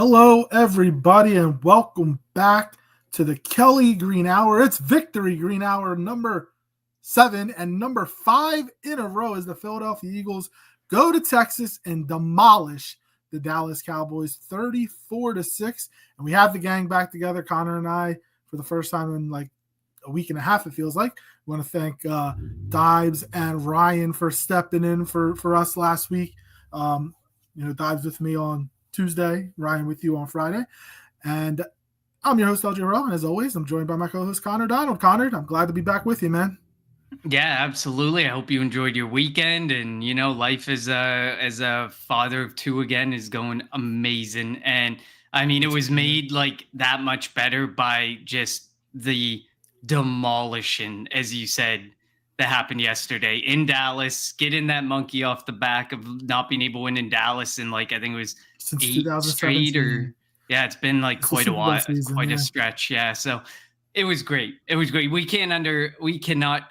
Hello, everybody, and welcome back to the Kelly Green Hour. It's Victory Green Hour number 7 and number 5 in a row as the Philadelphia Eagles go to Texas and demolish the Dallas Cowboys 34-6. And we have the gang back together, Connor and I, for the first time in like a week and a half, it feels like. I want to thank Dives and Ryan for stepping in for us last week. Dives with me on Tuesday, Ryan with you on Friday. And I'm your host, LJ Rowe, and as always, I'm joined by my co-host, Connor Donald. Connor, I'm glad to be back with you, man. Yeah, absolutely. I hope you enjoyed your weekend, and life as a father of 2 again is going amazing. And I mean, it was made like that much better by just the demolition, as you said, that happened yesterday in Dallas, getting that monkey off the back of not being able to win in Dallas in I think it was Since 8 straight it's been like quite a while, season, quite a stretch. Yeah. So it was great. It was great. We cannot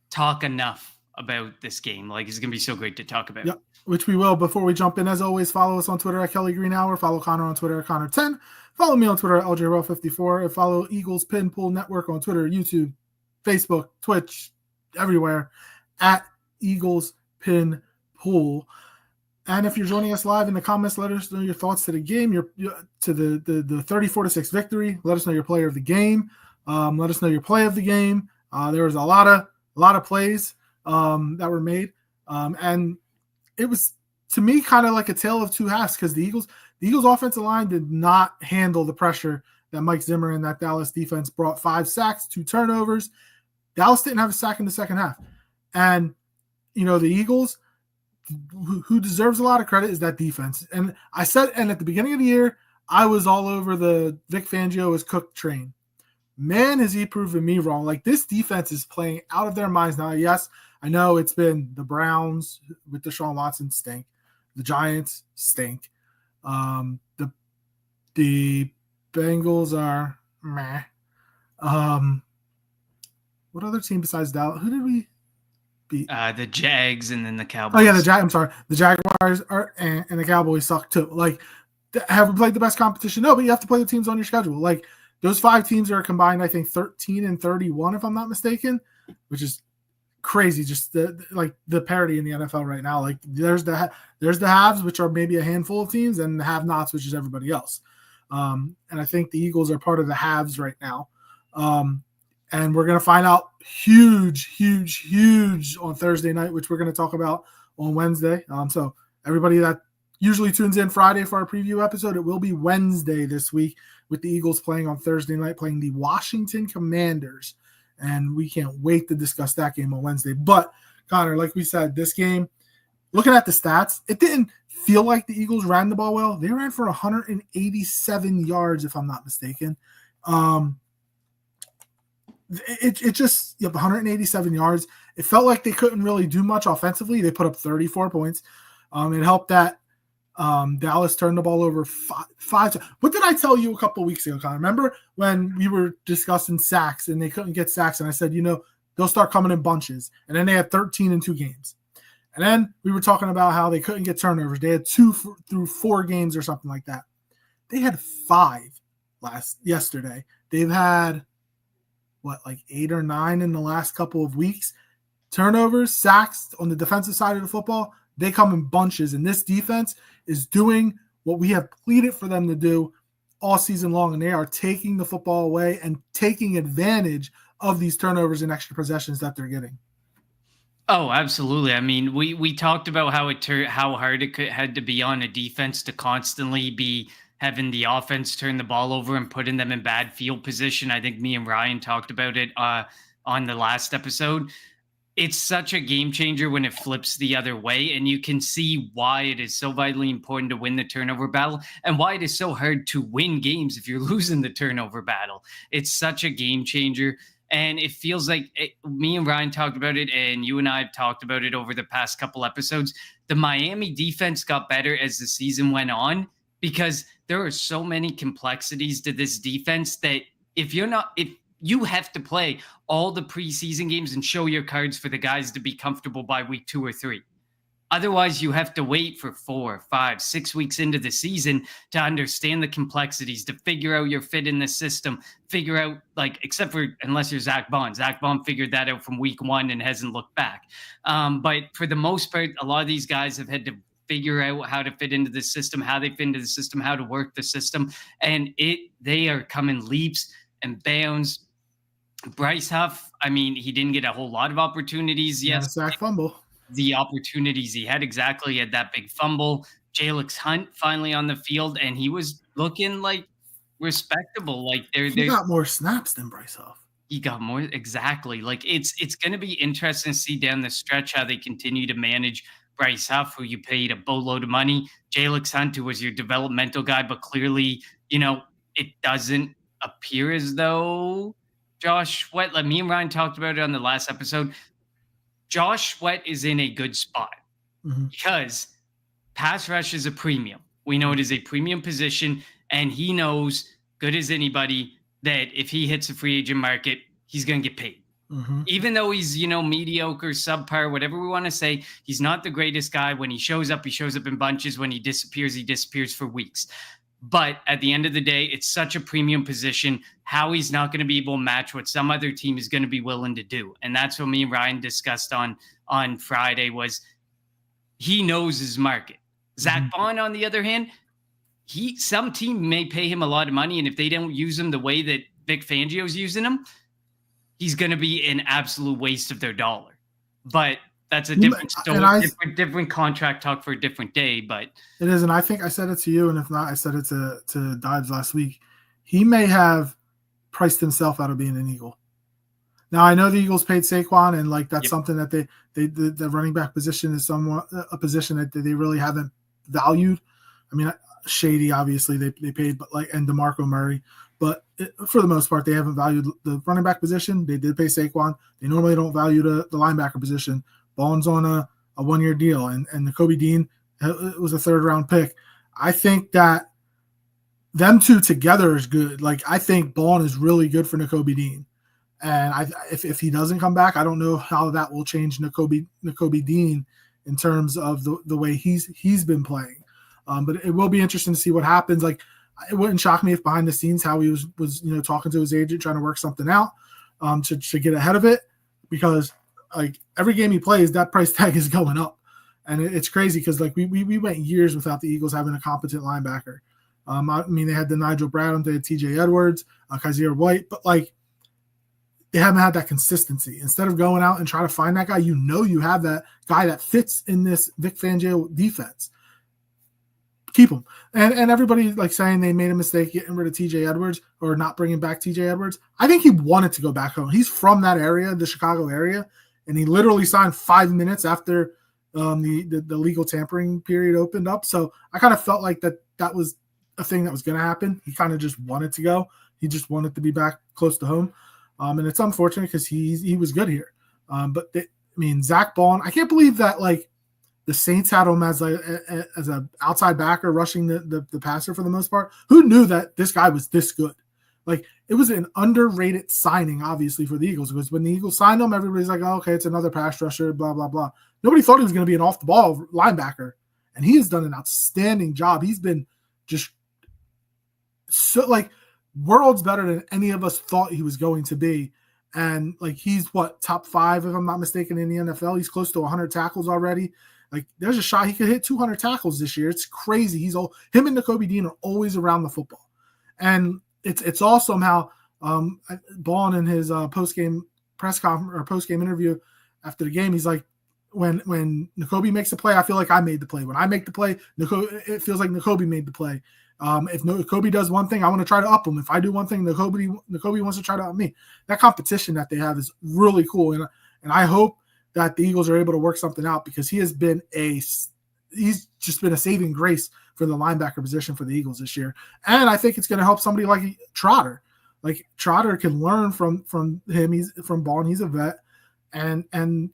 talk enough about this game. It's going to be so great to talk about. Yep, which we will. Before we jump in, as always, follow us on Twitter at Kelly Green Hour. Follow Connor on Twitter at Connor10. Follow me on Twitter at LJRow54. And follow Eagles Pin Pool Network on Twitter, YouTube, Facebook, Twitch, everywhere at Eagles Pin Pool. And if you're joining us live in the comments, let us know your thoughts to the game, to the 34-6 victory. Let us know your player of the game. Let us know your play of the game. There was a lot of plays that were made, and it was, to me, kind of like a tale of two halves, because the Eagles offensive line did not handle the pressure that Mike Zimmer and that Dallas defense brought. 5 sacks, 2 turnovers. Dallas didn't have a sack in the second half. And, the Eagles, who deserves a lot of credit, is that defense. And I said, and at the beginning of the year, I was all over the Vic Fangio is cooked train. Man, has he proven me wrong. This defense is playing out of their minds now. Yes, I know it's been the Browns with Deshaun Watson stink. The Giants stink. The Bengals are meh. What other team besides Dallas? Who did we beat? The Jags and then the Cowboys. Oh, yeah, the Jaguars are and the Cowboys suck too. Have we played the best competition? No, but you have to play the teams on your schedule. Those 5 teams are combined, I think, 13-31, if I'm not mistaken, which is crazy. Just the parity in the NFL right now. There's the haves, which are maybe a handful of teams, and the have-nots, which is everybody else. And I think the Eagles are part of the haves right now. And we're going to find out huge on Thursday night, which we're going to talk about on Wednesday. So everybody that usually tunes in Friday for our preview episode, it will be Wednesday this week, with the Eagles playing on Thursday night, playing the Washington Commanders. And we can't wait to discuss that game on Wednesday. But, Connor, like we said, this game, looking at the stats, it didn't feel like the Eagles ran the ball well. They ran for 187 yards, if I'm not mistaken. It just, 187 yards. It felt like they couldn't really do much offensively. They put up 34 points. It helped that Dallas turned the ball over five times. What did I tell you a couple of weeks ago, Connor? Remember when we were discussing sacks and they couldn't get sacks, and I said, they'll start coming in bunches. And then they had 13 in 2 games. And then we were talking about how they couldn't get turnovers. They had 2 through 4 games or something like that. They had 5 yesterday. They've had 8 or 9 in the last couple of weeks. Turnovers, sacks on the defensive side of the football, they come in bunches, and this defense is doing what we have pleaded for them to do all season long, and they are taking the football away and taking advantage of these turnovers and extra possessions that they're getting. Oh, absolutely. I mean, we talked about how hard it had to be on a defense to constantly be having the offense turn the ball over and putting them in bad field position. I think me and Ryan talked about it on the last episode. It's such a game changer when it flips the other way, and you can see why it is so vitally important to win the turnover battle and why it is so hard to win games if you're losing the turnover battle. It's such a game changer, and it feels like me and Ryan talked about it, and you and I have talked about it over the past couple episodes. The Miami defense got better as the season went on because there are so many complexities to this defense that if you have to play all the preseason games and show your cards for the guys to be comfortable by week 2 or 3. Otherwise, you have to wait for 4, 5, 6 weeks into the season to understand the complexities, to figure out your fit in the system, figure out, like, except for unless you're Zach Baun. Zach Baun figured that out from week one and hasn't looked back. But for the most part, a lot of these guys have had to figure out how to fit into the system, how they fit into the system, how to work the system. And they are coming leaps and bounds. Bryce Huff, I mean, he didn't get a whole lot of opportunities. Yes, sack fumble. The opportunities he had had that big fumble. Jalen Hunt finally on the field, and he was looking like respectable. Like he got more snaps than Bryce Huff. He got more, exactly. Like it's going to be interesting to see down the stretch how they continue to manage Bryce Huff, who you paid a boatload of money. Jalen Hunt, who was your developmental guy, but clearly, it doesn't appear as though Josh Sweat, like me and Ryan talked about it on the last episode, Josh Sweat is in a good spot because pass rush is a premium. We know it is a premium position, and he knows, good as anybody, that if he hits the free agent market, he's going to get paid. Even though he's, mediocre, subpar, whatever we want to say, he's not the greatest guy. When he shows up in bunches. When he disappears for weeks. But at the end of the day, it's such a premium position. Howie's not going to be able to match what some other team is going to be willing to do. And that's what me and Ryan discussed on Friday, was he knows his market. Zach Baun, on the other hand, some team may pay him a lot of money, and if they don't use him the way that Vic Fangio's using him, he's going to be an absolute waste of their dollar. But that's a different story, different contract talk for a different day. But it is, and I think I said it to you, and if not, I said it to Dives last week. He may have priced himself out of being an Eagle. Now, I know the Eagles paid Saquon, and that's something that the running back position is somewhat a position that they really haven't valued. I mean, Shady, obviously, they paid, but and DeMarco Murray. But for the most part, they haven't valued the running back position. They did pay Saquon. They normally don't value the linebacker position. Baun's on a 1-year deal, and Nakobe Dean, it was a 3rd-round pick. I think that them two together is good. I think Baun is really good for Nakobe Dean. And if he doesn't come back, I don't know how that will change Nakobe Dean in terms of the way he's been playing. But it will be interesting to see what happens. It wouldn't shock me if behind the scenes Howie was talking to his agent, trying to work something out to get ahead of it, because every game he plays, that price tag is going up, and it's crazy because we went years without the Eagles having a competent linebacker. I mean, they had the Nigel Bradham, they had T.J. Edwards, Kaiser White, but they haven't had that consistency. Instead of going out and trying to find that guy, you have that guy that fits in this Vic Fangio defense. Keep him. And everybody saying they made a mistake getting rid of T.J. Edwards or not bringing back T.J. Edwards. I think he wanted to go back home. He's from that area, the Chicago area, and he literally signed 5 minutes after the legal tampering period opened up. So I kind of felt like that was a thing that was going to happen. He kind of just wanted to go. He just wanted to be back close to home. And it's unfortunate because he was good here. But Zach Baun, I can't believe that the Saints had him as an outside backer rushing the passer for the most part. Who knew that this guy was this good? It was an underrated signing, obviously, for the Eagles, because when the Eagles signed him, everybody's like, oh, okay, it's another pass rusher, blah, blah, blah. Nobody thought he was going to be an off-the-ball linebacker, and he has done an outstanding job. He's been just so, worlds better than any of us thought he was going to be. And, he's, top 5, if I'm not mistaken, in the NFL. He's close to 100 tackles already. There's a shot he could hit 200 tackles this year. It's crazy. Him and Nakobe Dean are always around the football. And it's awesome how Baun in his post-game press conference or post-game interview after the game, he's like, when Nakobe makes a play, I feel like I made the play. When I make the play, it feels like Nakobe made the play. If Nakobe does one thing, I want to try to up him. If I do one thing, Nakobe wants to try to up me. That competition that they have is really cool. And I hope that the Eagles are able to work something out, because he's just been a saving grace for the linebacker position for the Eagles this year. And I think it's going to help somebody like Trotter. Trotter can learn from him. He's from Baun. He's a vet. And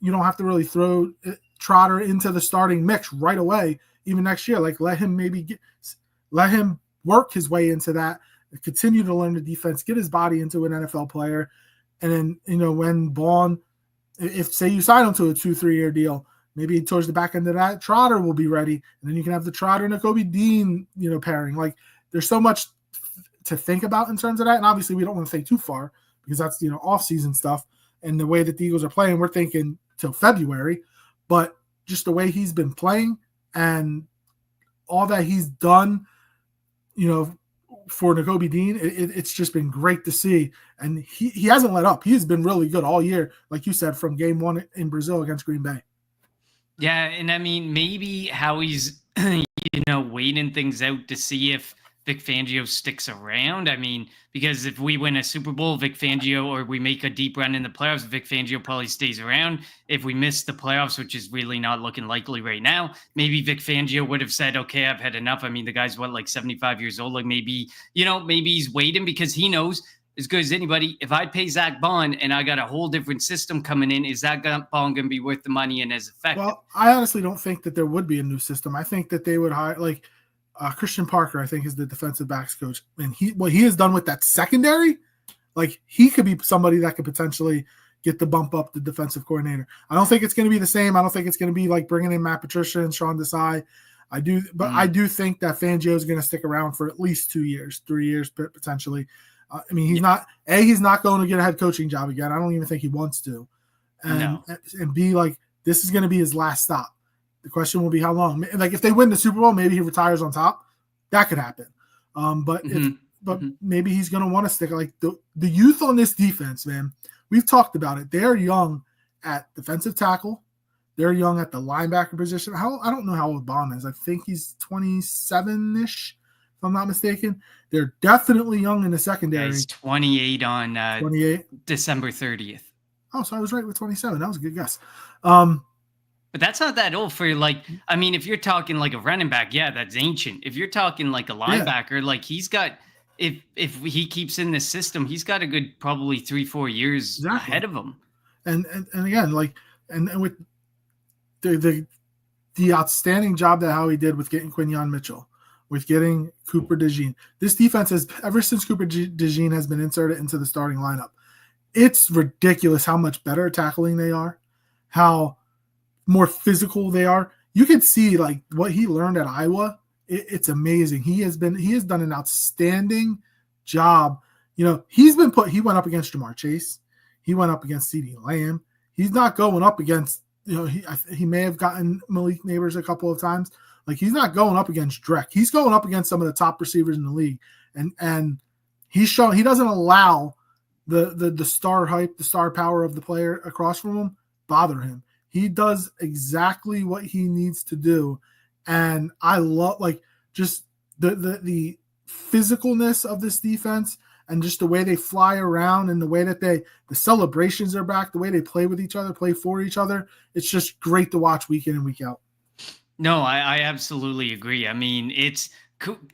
you don't have to really throw Trotter into the starting mix right away, even next year. Let him work his way into that, continue to learn the defense, get his body into an NFL player. And then, when Baun, if say you sign him to a 2-3 year deal, maybe towards the back end of that, Trotter will be ready. And then you can have the Trotter and Nakobe Dean, pairing. Like, there's so much to think about in terms of that. And obviously we don't want to think too far because that's, off-season stuff. And the way that the Eagles are playing, we're thinking till February. But just the way he's been playing and all that he's done, for Nakobe Dean, it's just been great to see. And he hasn't let up. He's been really good all year, like you said, from game 1 in Brazil against Green Bay. Yeah, and I mean, maybe Howie's, waiting things out to see if Vic Fangio sticks around. I mean, because if we win a Super Bowl, Vic Fangio, or we make a deep run in the playoffs, Vic Fangio probably stays around. If we miss the playoffs, which is really not looking likely right now, maybe Vic Fangio would have said, okay, I've had enough. I mean, the guy's like 75 years old. Like maybe he's waiting because he knows as good as anybody, if I pay Zach Baun and I got a whole different system coming in, is Zach Baun going to be worth the money and as effective? Well, I honestly don't think that there would be a new system. I think that they would hire Christian Parker, I think, is the defensive backs coach. And what he has done with that secondary, like, he could be somebody that could potentially get the bump up the defensive coordinator. I don't think it's going to be the same. I don't think it's going to be like bringing in Matt Patricia and Sean Desai. I do think that Fangio is going to stick around for at least 2 years, 3 years potentially. I mean, he's not going to get a head coaching job again. I don't even think he wants to. And B, like, this is going to be his last stop. The question will be how long. Like, if they win the Super Bowl, maybe he retires on top. That could happen. But maybe he's going to want to stick. Like, the youth on this defense, man, we've talked about it. They're young at defensive tackle. They're young at the linebacker position. I don't know how old Baun is. I think he's 27-ish, if I'm not mistaken. They're definitely young in the secondary. Yeah, he's 28 on 28? December 30th. Oh, so I was right with 27. That was a good guess. But that's not that old for, like, I mean, if you're talking like a running back, yeah, that's ancient. If you're talking like a linebacker, like, he's got, if he keeps in the system, he's got a good probably 3-4 years ahead of him. And again, like, and with the outstanding job that Howie did with getting Quinyon Mitchell, with getting Cooper DeJean. This defense has, ever since Cooper DeJean has been inserted into the starting lineup, it's ridiculous how much better tackling they are, how more physical they are. You can see, like, what he learned at Iowa. It's amazing. He has done an outstanding job. He went up against Jamar Chase. He went up against CeeDee Lamb. He's not going up against, he may have gotten Malik Neighbors a couple of times. Like, he's not going up against Drek. He's going up against some of the top receivers in the league. And he's shown he doesn't allow the star hype, the star power of the player across from him bother him. He does exactly what he needs to do. And I love, like, just the physicalness of this defense and just the way they fly around and the way that the celebrations are back, the way they play with each other, play for each other. It's just great to watch week in and week out. No, I absolutely agree. I mean,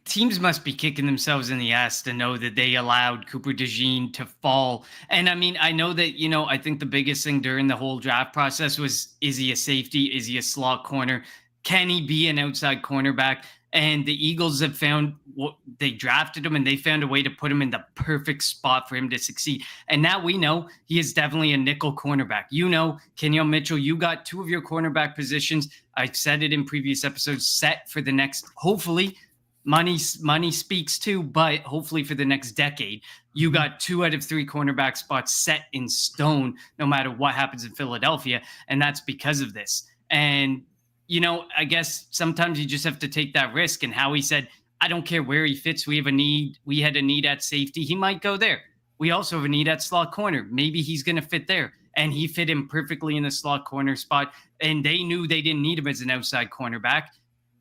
teams must be kicking themselves in the ass to know that they allowed Cooper DeJean to fall. And I mean, I know that, I think the biggest thing during the whole draft process was, is he a safety? Is he a slot corner? Can he be an outside cornerback? And the Eagles have found they drafted him and they found a way to put him in the perfect spot for him to succeed. And now we know he is definitely a nickel cornerback. Kenyon Mitchell, you got 2 of your cornerback positions. I said it in previous episodes, set for the next, hopefully, money speaks too, but hopefully for the next decade, you got 2 out of 3 cornerback spots set in stone, no matter what happens in Philadelphia. And that's because of this. And I guess sometimes you just have to take that risk. And Howie said, I don't care where he fits. We have a need. We had a need at safety. He might go there. We also have a need at slot corner. Maybe he's going to fit there. And he fit him perfectly in the slot corner spot. And they knew they didn't need him as an outside cornerback.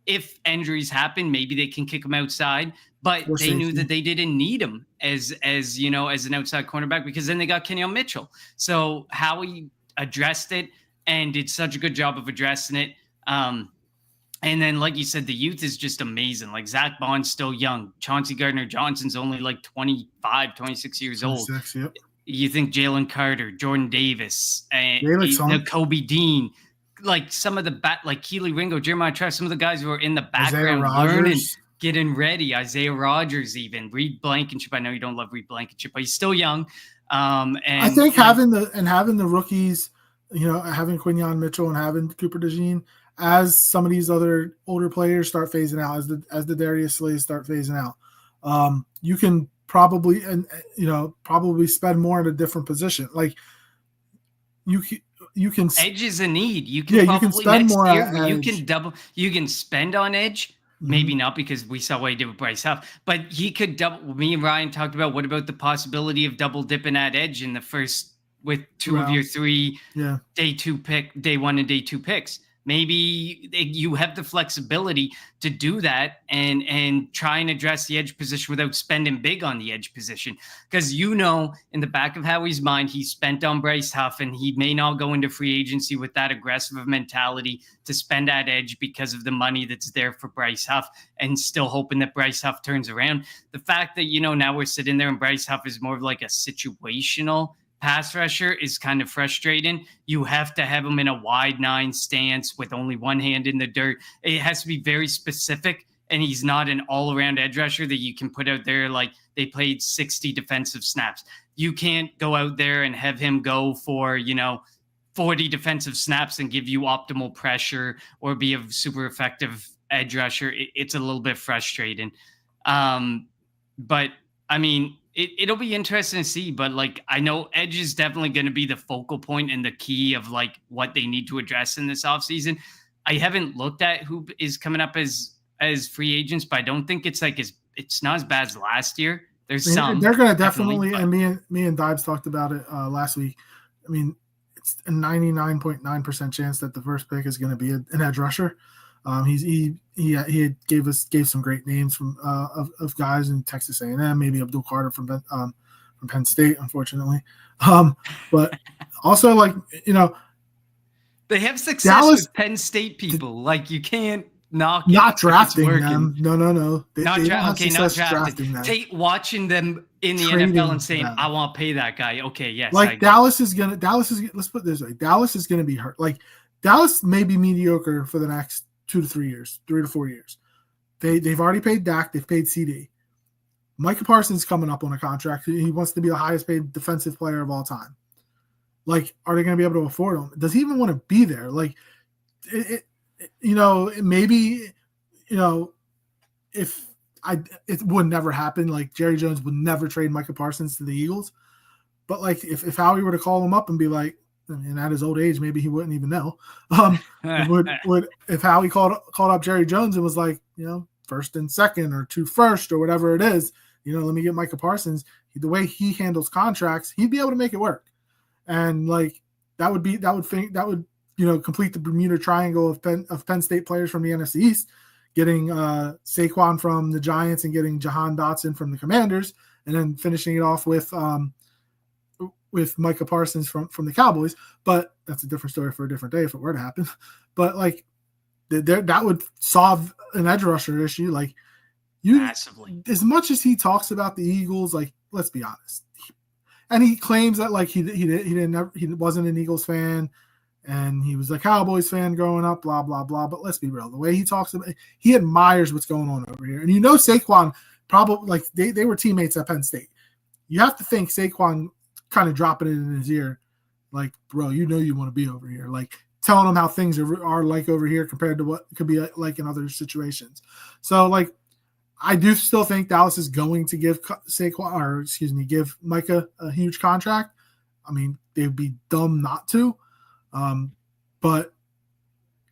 If injuries happen, maybe they can kick him outside. But they knew that they didn't need him as an outside cornerback, because then they got Kenyon Mitchell. So Howie addressed it and did such a good job of addressing it. And then, like you said, the youth is just amazing. Like, Zach Baun's still young. Chauncey Gardner-Johnson's only like 25, 26 years old. Yep. You think Jalen Carter, Jordan Davis, Nakobe Dean, like some of the like Keely Ringo, Jeremiah Trask, some of the guys who are in the background learning, getting ready. Isaiah Rodgers, even Reed Blankenship. I know you don't love Reed Blankenship, but he's still young. And I think having the rookies having Quinyon Mitchell and having Cooper DeJean, as some of these other older players start phasing out, as the Darius Slays start phasing out, you can probably probably spend more in a different position. Like you can edge is a need. You Yeah, can you can probably spend next more year at you can spend on edge. Maybe not, because we saw what he did with Bryce Huff, but he could double. Me and Ryan talked about, what about the possibility of double dipping at edge in the first with two of your three day 1 and day 2 picks. Maybe you have the flexibility to do that and try and address the edge position without spending big on the edge position. Because in the back of Howie's mind, he spent on Bryce Huff, and he may not go into free agency with that aggressive mentality to spend at edge because of the money that's there for Bryce Huff, and still hoping that Bryce Huff turns around. The fact that, now we're sitting there and Bryce Huff is more of like a situational pass rusher is kind of frustrating. You have to have him in a wide 9 stance with only one hand in the dirt. It has to be very specific, and he's not an all-around edge rusher that you can put out there like they played 60 defensive snaps. You can't go out there and have him go for, 40 defensive snaps and give you optimal pressure or be a super effective edge rusher. It's a little bit frustrating. But I mean, it'll be interesting to see, but like, I know edge is definitely going to be the focal point and the key of like what they need to address in this offseason. I haven't looked at who is coming up as free agents, but I don't think it's not as bad as last year. There's some. They're going to definitely, and me and Dibes talked about it last week. I mean, it's a 99.9% chance that the first pick is going to be an edge rusher. He gave some great names from of guys in Texas A&M, maybe Abdul Carter from Penn State, unfortunately. But also, like, they have success with Penn State people. Like, you can't knock not drafting them. No. Not drafting them. Watching them in the NFL and saying, I want to pay that guy. Okay, yes. Like, Dallas is let's put it this way. Dallas is gonna be hurt. Like, Dallas may be mediocre for the next 2 to 3 years, 3 to 4 years. They've already paid Dak. They've paid CD. Micah Parsons coming up on a contract. He wants to be the highest paid defensive player of all time. Like, are they going to be able to afford him? Does he even want to be there? Like, maybe, it would never happen. Like, Jerry Jones would never trade Micah Parsons to the Eagles. But like, if Howie were to call him up and be like, and at his old age, maybe he wouldn't even know. Would if Howie called up Jerry Jones and was like, first and second or 2 first or whatever it is, let me get Micah Parsons. The way he handles contracts, he'd be able to make it work. And like, that would complete the Bermuda Triangle of Penn State players from the NFC East, getting Saquon from the Giants and getting Jahan Dotson from the Commanders, and then finishing it off with Micah Parsons from the Cowboys. But that's a different story for a different day if it were to happen. But like, that would solve an edge rusher issue. Like, massively. As much as he talks about the Eagles, like, let's be honest, and he claims that like he wasn't an Eagles fan and he was a Cowboys fan growing up, blah blah blah. But let's be real, the way he talks about, he admires what's going on over here. And Saquon probably, like, they were teammates at Penn State. You have to think Saquon kind of dropping it in his ear, like, bro, you want to be over here, like telling him how things are like over here compared to what could be like in other situations. So like, I do still think Dallas is going to give give Micah a huge contract. I mean, they'd be dumb not to. But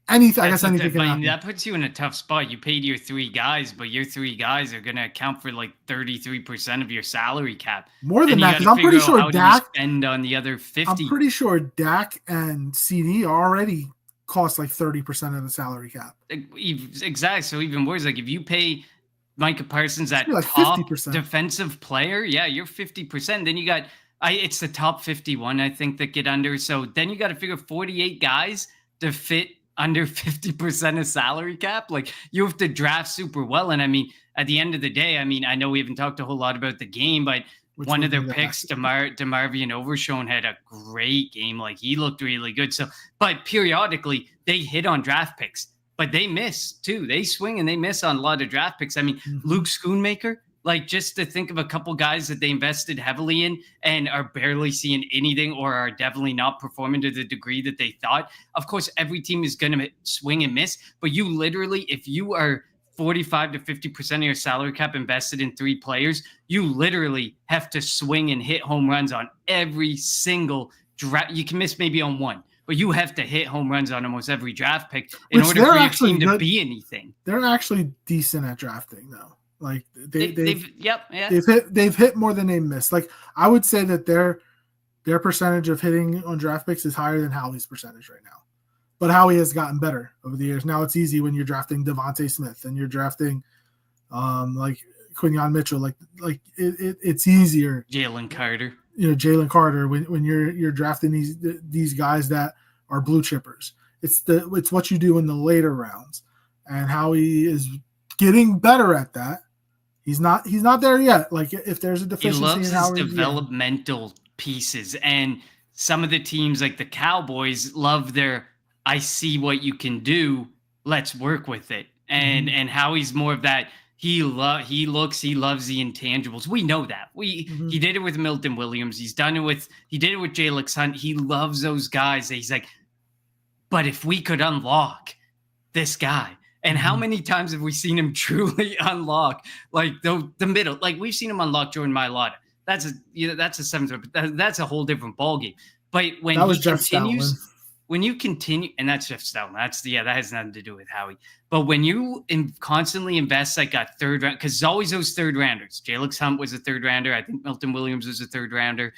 anything can happen. That puts you in a tough spot. You paid your 3 guys, but your 3 guys are going to account for like 33% of your salary cap. More than that, because I'm pretty sure Dak spend on the other 50. I'm pretty sure Dak and CD already cost like 30% of the salary cap. Exactly. So even worse, like if you pay Micah Parsons that like top 50%. Defensive player, yeah, you're 50%. Then you got it's the top 51, I think, that get under. So then you got to figure 48 guys to fit under 50% of salary cap. Like, you have to draft super well. And I mean, at the end of the day, I mean, I know we haven't talked a whole lot about the game, but one of their picks, DeMarvion Overshown, had a great game. Like, he looked really good. So, but periodically they hit on draft picks, but they miss too. They swing and they miss on a lot of draft picks. I mean, Luke Schoonmaker Like, just to think of a couple guys that they invested heavily in and are barely seeing anything or are definitely not performing to the degree that they thought. Of course, every team is going to swing and miss, but you literally, if you are 45 to 50% of your salary cap invested in 3 players, you literally have to swing and hit home runs on every single draft. You can miss maybe on one, but you have to hit home runs on almost every draft pick in order for your team to be anything. They're actually decent at drafting, though. Like they've hit more than they missed. Like, I would say that their percentage of hitting on draft picks is higher than Howie's percentage right now. But Howie has gotten better over the years. Now it's easy when you're drafting Devontae Smith and you're drafting like Quinyon Mitchell. Like it's easier. Jalen Carter. Jalen Carter when you're drafting these guys that are blue chippers. It's what you do in the later rounds, and Howie is getting better at that. He's not there yet. Like, if there's a deficiency, he loves his developmental pieces, and some of the teams like the Cowboys love their I see what you can do, let's work with it. And Howie's more of that. He loves the intangibles. We know that. He did it with Milton Williams. He did it with Jalen Hunt. He loves those guys. He's like, but if we could unlock this guy. And how many times have we seen him truly unlock like the middle? Like, we've seen him unlock Jordan Mailata. That's a seventh. That's a whole different ballgame. But when he continues, when you continue, and that's Jeff Stoutland. That has nothing to do with Howie. But when you constantly invest like a third round, because it's always those third rounders. Jalen Hunt was a third rounder. I think Milton Williams was a third rounder.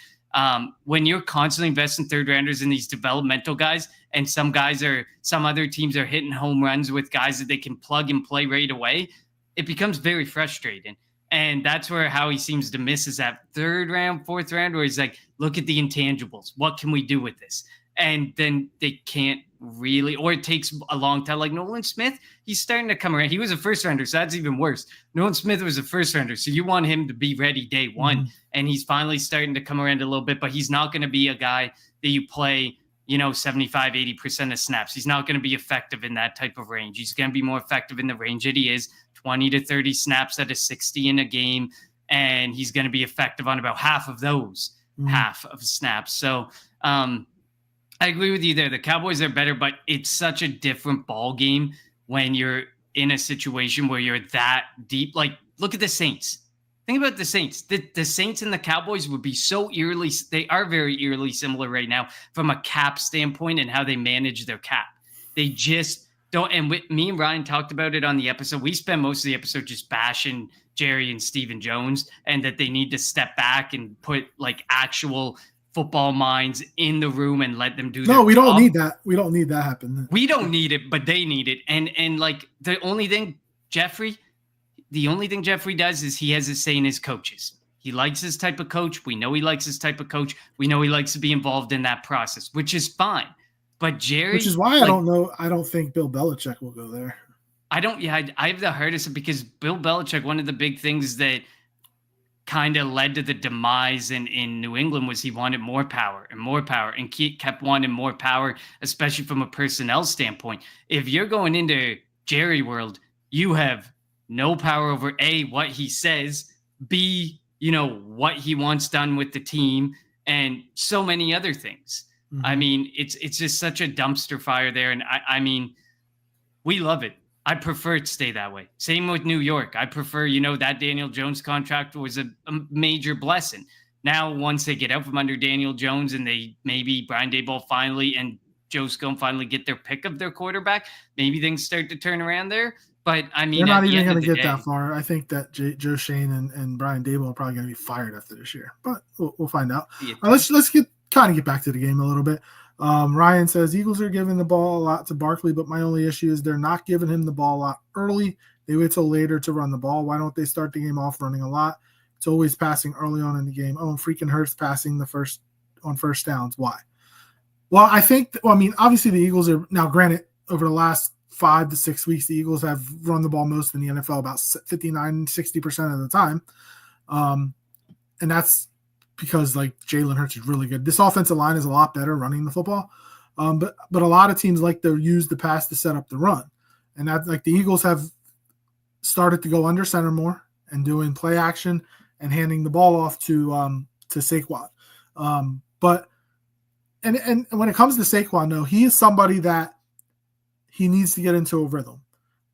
When you're constantly investing third rounders in these developmental guys, and some other teams are hitting home runs with guys that they can plug and play right away, it becomes very frustrating. And that's where Howie seems to miss, is that third round, fourth round, where he's like, look at the intangibles. What can we do with this? And then they can't really, or it takes a long time. Like Nolan Smith, he's starting to come around. He was a first rounder, so that's even worse. Nolan Smith was a first rounder, so you want him to be ready day one. And he's finally starting to come around a little bit, but he's not going to be a guy that you play, 75, 80% of snaps. He's not going to be effective in that type of range. He's going to be more effective in the range that he is, 20 to 30 snaps at a 60 in a game. And he's going to be effective on about half of those, half of snaps. So, I agree with you there. The Cowboys are better, but it's such a different ball game when you're in a situation where you're that deep. Like, look at the Saints. Think about the Saints. The Saints and the Cowboys would be so eerily, they are very eerily similar right now from a cap standpoint and how they manage their cap. They just don't. And me and Ryan talked about it on the episode. We spent most of the episode just bashing Jerry and Stephen Jones, and that they need to step back and put like actual football minds in the room and let them do their we job. don't need that. We don't need that happen. We don't need it, but they need it. And like the only thing Jeffrey does is he has his say in his coaches. He likes his type of coach. We know he likes his type of coach. We know he likes to be involved in that process, which is fine. But Jerry, which is why I don't know. I don't think Bill Belichick will go there. I don't. Yeah, I have the hardest, because Bill Belichick, one of the big things that kind of led to the demise in New England was he wanted more power and kept wanting more power, especially from a personnel standpoint. If you're going into Jerry world, you have no power over A, what he says, B, what he wants done with the team, and so many other things. I mean, it's just such a dumpster fire there. And I mean, we love it. I prefer it to stay that way. Same with New York. I prefer, that Daniel Jones contract was a major blessing. Now, once they get out from under Daniel Jones and maybe Brian Daboll finally and Joe Scone finally get their pick of their quarterback, maybe things start to turn around there. But I mean, they're not even going to get that far. I think that Joe Shane and Brian Daboll are probably going to be fired after this year, but we'll find out. Yeah. Let's get back to the game a little bit. Ryan says Eagles are giving the ball a lot to Barkley, but my only issue is they're not giving him the ball a lot early. They wait till later to run the ball. Why don't they start the game off running a lot? It's always passing early on in the game. Oh, and freaking Hurts passing on first downs. Why? Well, obviously the Eagles are now, granted, over the last 5 to 6 weeks, the Eagles have run the ball most in the NFL, about 59-60% of the time. And that's because like Jalen Hurts is really good. This offensive line is a lot better running the football. But a lot of teams like to use the pass to set up the run. And that, like, the Eagles have started to go under center more and doing play action and handing the ball off to Saquon. But when it comes to Saquon, though, he is somebody that he needs to get into a rhythm.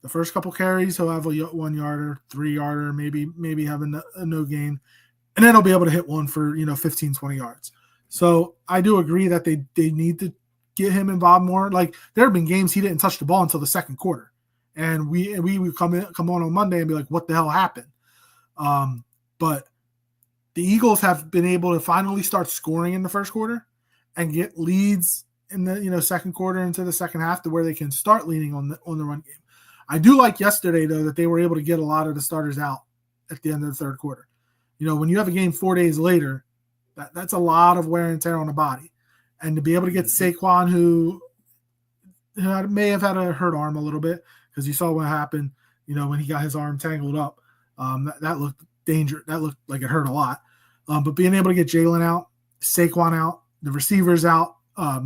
The first couple carries, he'll have a 1 yarder, 3 yarder, maybe have a no gain, and then he'll be able to hit one for 15, 20 yards. So I do agree that they need to get him involved more. Like, there have been games he didn't touch the ball until the second quarter, and we would come on Monday and be like, what the hell happened? But the Eagles have been able to finally start scoring in the first quarter and get leads in the second quarter into the second half to where they can start leaning on the run game. I do like yesterday, though, that they were able to get a lot of the starters out at the end of the third quarter. When you have a game 4 days later, that's a lot of wear and tear on the body. And to be able to get Saquon, who may have had a hurt arm a little bit, because you saw what happened, when he got his arm tangled up. That looked dangerous. That looked like it hurt a lot. But being able to get Jalen out, Saquon out, the receivers out, a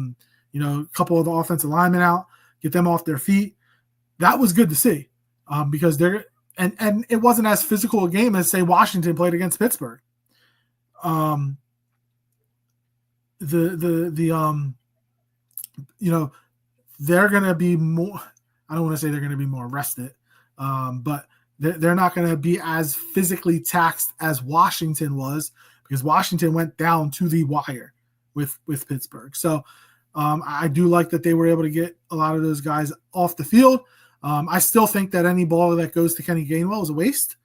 couple of the offensive linemen out, get them off their feet, that was good to see, because they're and it wasn't as physical a game as, say, Washington played against Pittsburgh. They're going to be more, I don't want to say they're going to be more rested, but they're not going to be as physically taxed as Washington was, because Washington went down to the wire with Pittsburgh. So I do like that they were able to get a lot of those guys off the field. I still think that any ball that goes to Kenny Gainwell is a waste.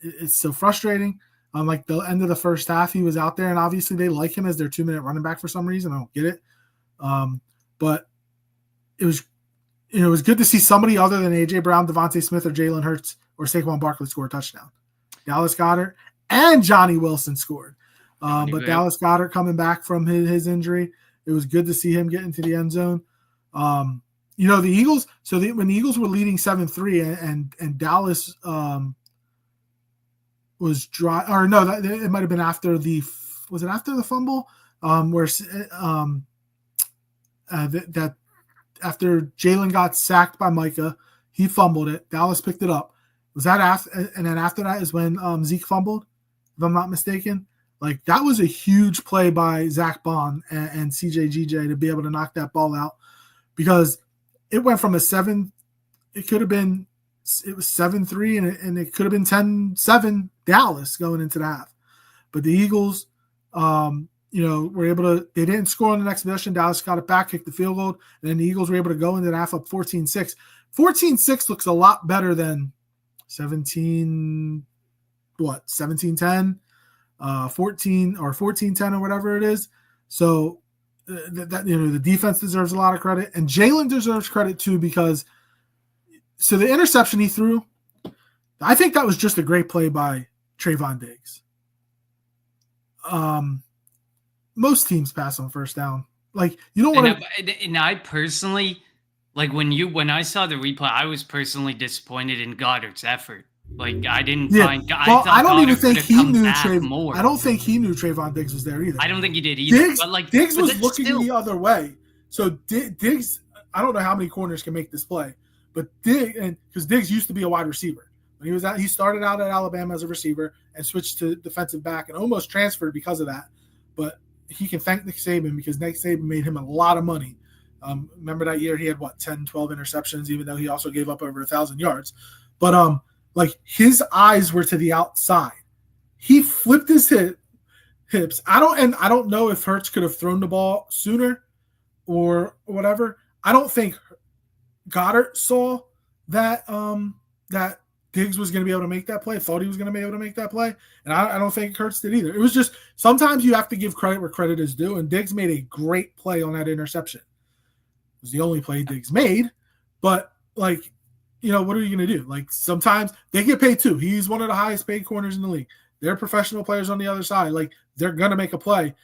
It's so frustrating. Like the end of the first half, he was out there, and obviously they like him as their 2-minute running back for some reason. I don't get it. But it was good to see somebody other than A.J. Brown, Devontae Smith, or Jalen Hurts or Saquon Barkley score a touchdown. Dallas Goedert and Johnny Wilson scored. But Dallas Goedert coming back from his injury, it was good to see him get into the end zone. The Eagles, when the Eagles were leading 7-3 and Dallas was dry, or no, it might have been after the fumble, where that after Jalen got sacked by Micah, he fumbled it. Dallas picked it up. Was that after? And then after that is when Zeke fumbled, if I'm not mistaken. Like, that was a huge play by Zach Baun and CJ GJ to be able to knock that ball out, because it went from a 7. It was 7-3 and it could have been 10-7 Dallas going into the half. But the Eagles, were able to, they didn't score on the next possession. Dallas got it back, kicked the field goal, and then the Eagles were able to go into the half up 14-6. 14-6 looks a lot better than 17-10, 14 or 14-10 or whatever it is. So the defense deserves a lot of credit, and Jalen deserves credit too, because the interception he threw, I think that was just a great play by Trayvon Diggs. Most teams pass on first down. Like, you don't want to. And I personally, like, when I saw the replay, I was personally disappointed in Goddard's effort. Like, I didn't find. Well, I don't even think he knew Trayvon. I don't think he knew Trayvon Diggs was there either. I don't think he did either. Diggs was looking the other way. So Diggs, I don't know how many corners can make this play, but because Diggs used to be a wide receiver. When he started out at Alabama as a receiver and switched to defensive back and almost transferred because of that. But he can thank Nick Saban, because Nick Saban made him a lot of money. Remember that year he had 10, 12 interceptions, even though he also gave up over 1,000 yards. But like, his eyes were to the outside. He flipped his hips. I don't know if Hurts could have thrown the ball sooner or whatever. I don't think Goddard saw that that Diggs was going to be able to make that play. Thought he was going to be able to make that play, and I don't think Hurts did either. It was just, sometimes you have to give credit where credit is due, and Diggs made a great play on that interception. It was the only play Diggs made, but like, what are you going to do? Like, sometimes they get paid too. He's one of the highest paid corners in the league. They're professional players on the other side. Like, they're going to make a play.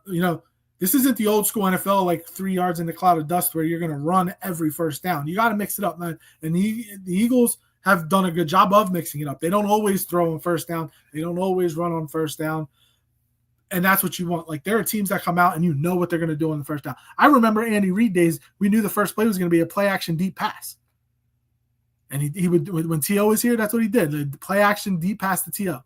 This isn't the old school NFL, like 3 yards in the cloud of dust where you're going to run every first down. You got to mix it up, man. And the Eagles have done a good job of mixing it up. They don't always throw on first down. They don't always run on first down. And that's what you want. Like, there are teams that come out and you know what they're going to do on the first down. I remember Andy Reid days, we knew the first play was going to be a play action deep pass. And he would, when T.O. was here, that's what he did. The play action deep pass to T.O.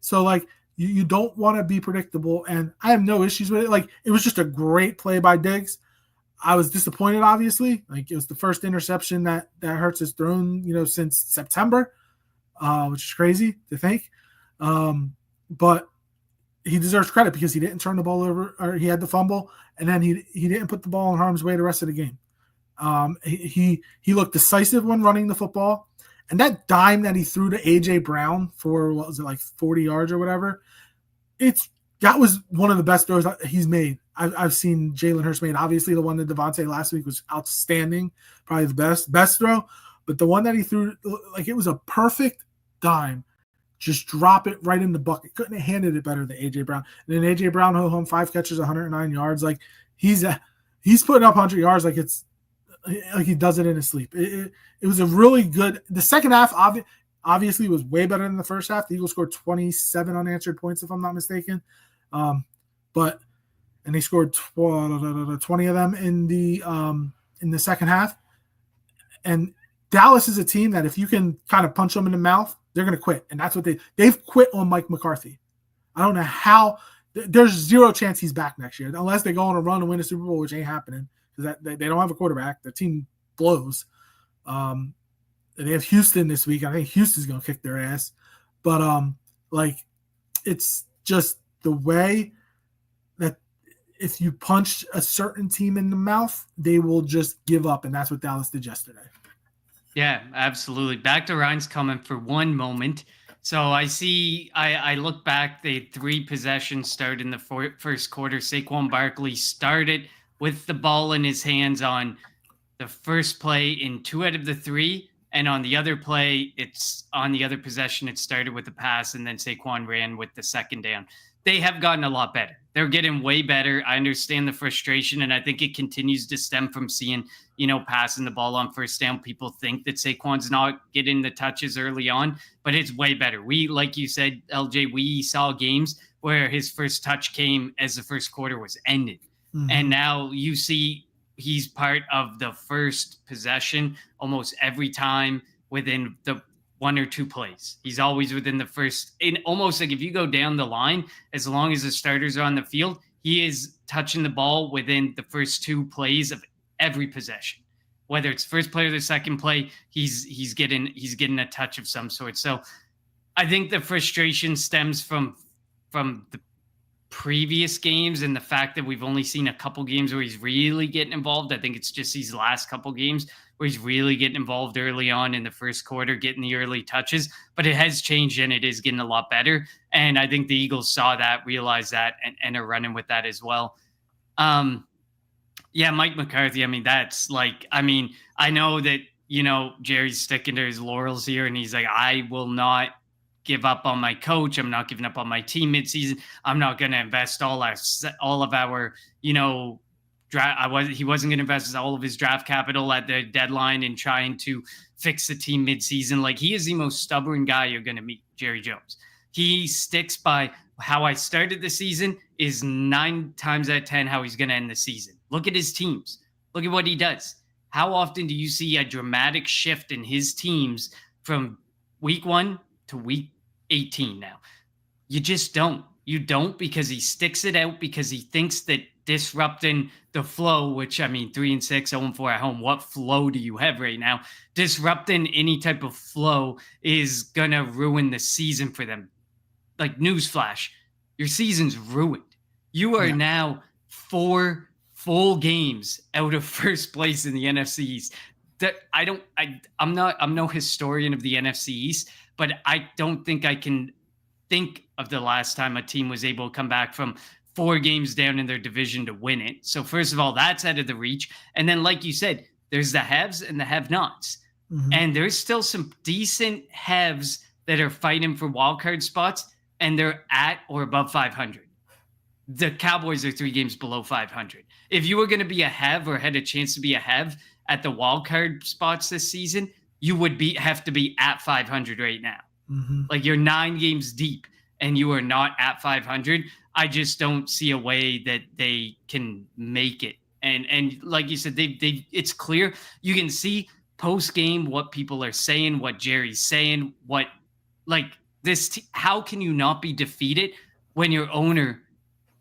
So like you don't want to be predictable, and I have no issues with it. Like it was just a great play by Diggs. I was disappointed, obviously. Like it was the first interception that Hurts has thrown, since September, which is crazy to think. But he deserves credit because he didn't turn the ball over, or he had the fumble, and then he didn't put the ball in harm's way the rest of the game. He looked decisive when running the football, and that dime that he threw to AJ Brown for, what was it, like 40 yards or whatever, that was one of the best throws he's made. I've seen Jalen Hurts made. Obviously, the one to Devontae last week was outstanding, probably the best throw. But the one that he threw, like it was a perfect dime. Just drop it right in the bucket. Couldn't have handed it better than AJ Brown. And then AJ Brown home 5 catches, 109 yards. Like he's putting up 100 yards like he does it in his sleep. It was a really good. The second half obviously was way better than the first half. The Eagles scored 27 unanswered points, if I'm not mistaken. And they scored 20 of them in the second half. And Dallas is a team that if you can kind of punch them in the mouth, they're going to quit. And that's what they've quit on Mike McCarthy. I don't know how. There's zero chance he's back next year unless they go on a run and win a Super Bowl, which ain't happening because they don't have a quarterback. The team blows. They have Houston this week. I think Houston's going to kick their ass. But it's just the way that if you punch a certain team in the mouth, they will just give up. And that's what Dallas did yesterday. Yeah, absolutely. Back to Ryan's comment for one moment. So I look back, they had 3 possessions started in the first quarter. Saquon Barkley started with the ball in his hands on the first play in 2 out of the 3. And on the other play, it's on the other possession, it started with a pass, and then Saquon ran with the second down. They have gotten a lot better. They're getting way better. I understand the frustration, and I think it continues to stem from seeing, passing the ball on first down. People think that Saquon's not getting the touches early on, but it's way better. We, like you said, LJ, we saw games where his first touch came as the first quarter was ended. Mm-hmm. And now you see he's part of the first possession almost every time within the 1 or 2 plays. He's always within the first, in almost like if you go down the line, as long as the starters are on the field, he is touching the ball within the first 2 plays of every possession. Whether it's first play or the second play, he's getting a touch of some sort. So I think the frustration stems from the previous games and the fact that we've only seen a couple games where he's really getting involved. I think it's just these last couple games where he's really getting involved early on in the first quarter, getting the early touches, but it has changed and it is getting a lot better. And I think the Eagles saw that, realized that, and are running with that as well. Mike McCarthy, I know that, Jerry's sticking to his laurels here and he's like, I will not give up on my coach. I'm not giving up on my team midseason. I'm not going to invest all of our, draft. He wasn't going to invest all of his draft capital at the deadline in trying to fix the team midseason. Like he is the most stubborn guy you're going to meet, Jerry Jones. He sticks by how I started the season is 9 times out of 10 how he's going to end the season. Look at his teams. Look at what he does. How often do you see a dramatic shift in his teams from week 1 to week 18 now? You just don't. You don't, because he sticks it out, because he thinks that disrupting the flow, which 3-6, 0-4 at home, what flow do you have right now? Disrupting any type of flow is going to ruin the season for them. Like newsflash, your season's ruined. You are now 4 full games out of first place in the NFC East. I'm no historian of the NFC East, but I don't think I can think of the last time a team was able to come back from 4 games down in their division to win it. So first of all, that's out of the reach. And then, like you said, there's the haves and the have-nots. Mm-hmm. And there's still some decent haves that are fighting for wildcard spots, and they're at or above 500. The Cowboys are 3 games below 500. If you were going to be a have or had a chance to be a have at the wildcard spots this season, you would have to be at 500 right now. Mm-hmm. Like you're 9 games deep and you are not at 500. I just don't see a way that they can make it. And like you said, it's clear. You can see post game, what people are saying, what Jerry's saying, what like how can you not be defeated when your owner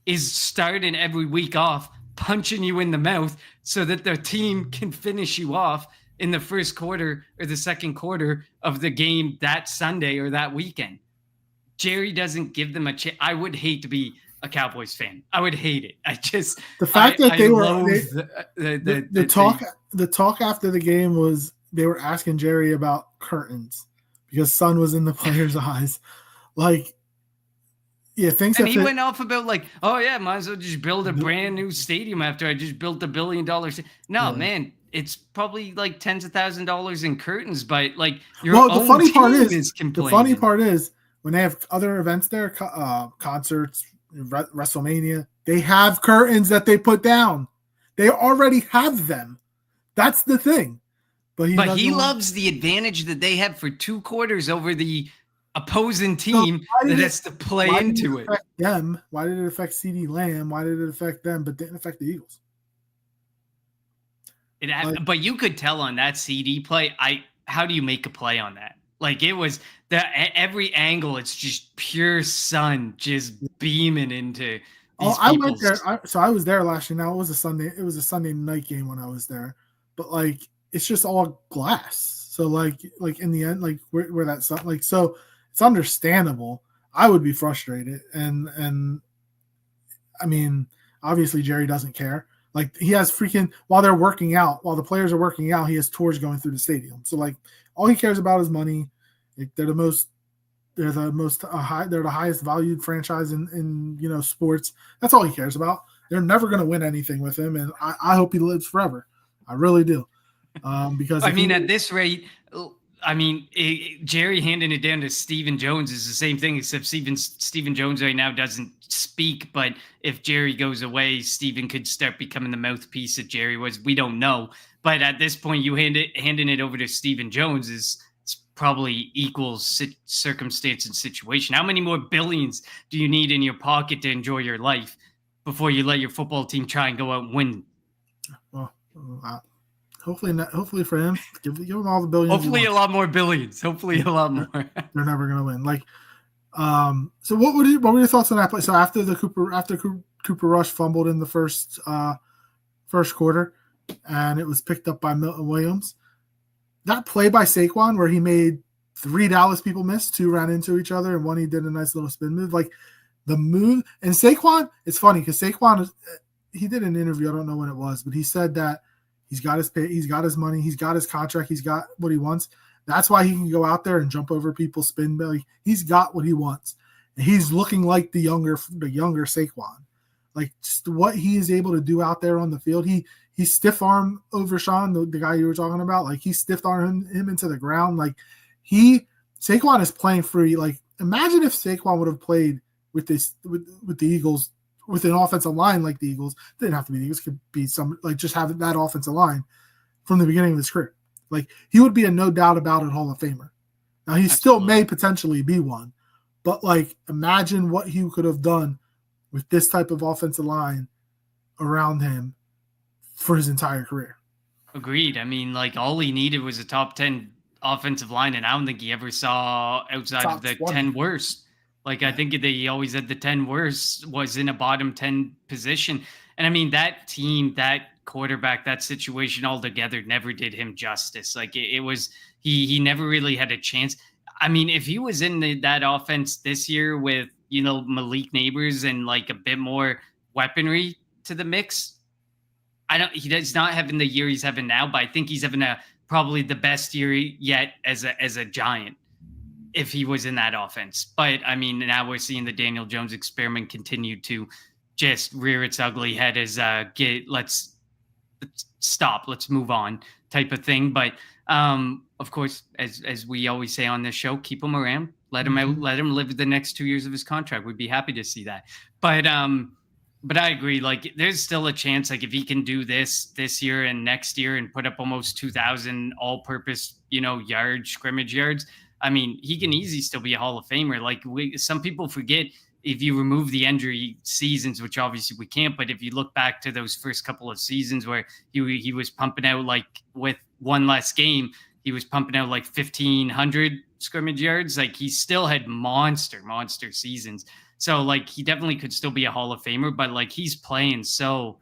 is starting every week off punching you in the mouth so that the team can finish you off in the first quarter or the second quarter of the game that Sunday or that weekend? Jerry doesn't give them a chance. I would hate to be a Cowboys fan. I would hate it. The fact that they were the talk after the game was they were asking Jerry about curtains because sun was in the players' eyes. Like, yeah, things. And he went off about like, oh yeah, might as well just build a brand new stadium after I just built $1 billion. No, yeah. Man, it's probably like tens of $1,000s in curtains, but like your own the funny team part is complaining. The funny part is when they have other events there, concerts, WrestleMania, they have curtains that they put down. They already have them. That's the thing. But he loves the advantage that they have for 2 quarters over the opposing team that has to play into it. Them? Why did it affect CeeDee Lamb? Why did it affect them but didn't affect the Eagles? But you could tell on that CD play, how do you make a play on that? Like it was every angle, it's just pure sun just beaming into these I went there. So I was there last year. Now it was a Sunday night game when I was there. But like it's just all glass. So like in the end, like where that sun, like so it's understandable. I would be frustrated, and I mean, obviously Jerry doesn't care. Like he has while they're working out, while the players are working out, he has tours going through the stadium. So like all he cares about is money. Like, they're the highest valued franchise in sports. That's all he cares about. They're never going to win anything with him, and I hope he lives forever. I really do. Because at this rate, Jerry handing it down to Stephen Jones is the same thing, except Stephen Jones right now doesn't speak. But if Jerry goes away, Stephen could start becoming the mouthpiece that Jerry was. We don't know. But at this point, you handing it over to Stephen Jones is probably equals circumstance and situation. How many more billions do you need in your pocket to enjoy your life before you let your football team try and go out and win? Well, hopefully not. Hopefully for him, give him all the billions. Hopefully a lot more billions. Hopefully a lot more. They're never going to win. Like, so what were your thoughts on that play? So after Cooper Rush fumbled in the first quarter, and it was picked up by Milton Williams. That play by Saquon where he made 3 Dallas people miss, 2 ran into each other, and 1 he did a nice little spin move. Like the move, and Saquon, it's funny because Saquon, he did an interview, I don't know when it was, but he said that he's got his pay, he's got his money, he's got his contract, he's got what he wants. That's why he can go out there and jump over people, spin belly. He's got what he wants. And he's looking like the younger Saquon. Like just what he is able to do out there on the field. He stiff arm over Sean, the guy you were talking about. Like he stiff armed him into the ground. Like Saquon is playing free. Like imagine if Saquon would have played with the Eagles with an offensive line like the Eagles. It didn't have to be the Eagles. Could be some like just have that offensive line from the beginning of his career. Like he would be a no doubt about it Hall of Famer. Now he still may potentially be one, but like imagine what he could have done with this type of offensive line around him for his entire career. Agreed. I mean, like all he needed was a top 10 offensive line, and I don't think he ever saw outside of the 20. 10 worst. Like I think he always had the 10 worst was in a bottom 10 position. And I mean, that team, that quarterback, that situation altogether never did him justice. Like it was, he never really had a chance. I mean, if he was in that offense this year with, Malik Neighbors and like a bit more weaponry to the mix, he's not having the year he's having now, but I think he's having probably the best year yet as a Giant if he was in that offense. But I mean, now we're seeing the Daniel Jones experiment continue to just rear its ugly head as let's stop, let's move on type of thing. But of course, as we always say on this show, keep him around, let him out, let him live the next 2 years of his contract. We'd be happy to see that. But I agree. Like, there's still a chance. Like, if he can do this year and next year and put up almost 2,000 all-purpose, scrimmage yards. I mean, he can easily still be a Hall of Famer. Like, some people forget if you remove the injury seasons, which obviously we can't, but if you look back to those first couple of seasons where he was pumping out, like, with one less game, he was pumping out like 1,500 scrimmage yards. Like, he still had monster seasons. So, like, he definitely could still be a Hall of Famer, but, like, he's playing so